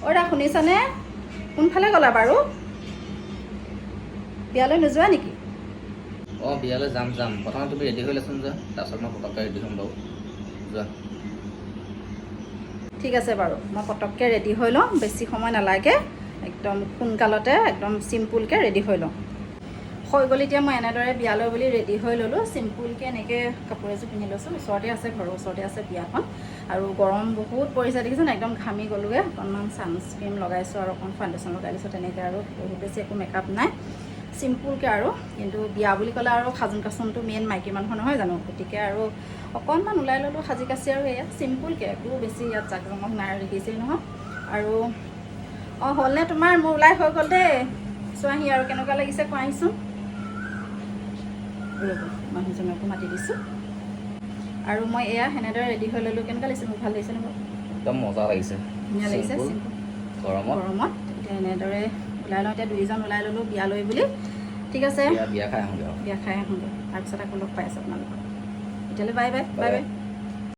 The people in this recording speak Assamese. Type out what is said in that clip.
অ'ৰা শুনিছানে? কোনফালে গ'লা বাৰু? বিয়ালৈ নোযোৱা নেকি? বিয়ালৈ যাম প্ৰথমে তুমি ৰেডি হৈ লোৱাচোন যোৱা, তাৰপিছত মই পটককৈ ৰেডি হ'ম বাৰু। যোৱা। ঠিক আছে বাৰু, মই পটককৈ ৰেডি হৈ লওঁ, বেছি সময় নালাগে, একদম সোনকালতে একদম চিম্পুলকৈ ৰেডি হৈ লওঁ। হৈ গ'ল এতিয়া মই এনেদৰে বিয়ালৈ বুলি ৰেডি হৈ ল'লোঁ। চিম্পুলকৈ এনেকৈ কাপোৰ এযোৰ পিন্ধি লৈছোঁ। ওচৰতে আছে, ঘৰৰ ওচৰতে আছে বিয়াখন, আৰু গৰম বহুত পৰিছে দেখিছোন, একদম ঘামি গ'লোগৈ। অকণমান ছানস্ক্ৰীম লগাইছোঁ আৰু অকণ ফাউণ্ডেশ্যন লগাই দিছোঁ, তেনেকৈ আৰু বহুত বেছি একো মেকআপ নাই, চিম্পুলকৈ আৰু। কিন্তু বিয়া বুলি ক'লে আৰু সাজোন কাচোনটো মেইন মাইকী মানুহৰ নহয় জানো, গতিকে আৰু অকণমান ওলাই ল'লোঁ সাজি কাচি, আৰু এয়া চিম্পুলকৈ, একো বেছি ইয়াত জাক জমক নাই, দেখিছেই নহয়। আৰু হ'লনে তোমাৰ? মোৰ ওলাই হৈ গ'ল দেই, চোৱাহি আৰু কেনেকুৱা লাগিছে কোৱাহিচোন। ৰ'ব, মানুহজনকো মাতি দিছোঁ। আৰু মই এয়া সেনেদৰে ৰেডি হৈ ল'লোঁ। কেনেকুৱা লাগিছে? মোক ভাল লাগিছে নে বাৰু? একদম মজা লাগিছে, ধুনীয়া লাগিছে, চিম্পুল গৰমত। এতিয়া এনেদৰে ওলাই লওঁ, এতিয়া দুইজন ওলাই ল'লোঁ বিয়ালৈ বুলি। ঠিক আছে, বিয়া খাই আহোঁগৈ আৰু। বিয়া খাই আহোঁগৈ, তাৰপিছত আকৌ লগ পাই আছোঁ আপোনালোকক। এতিয়ালৈ বাই বাই বাই বাই।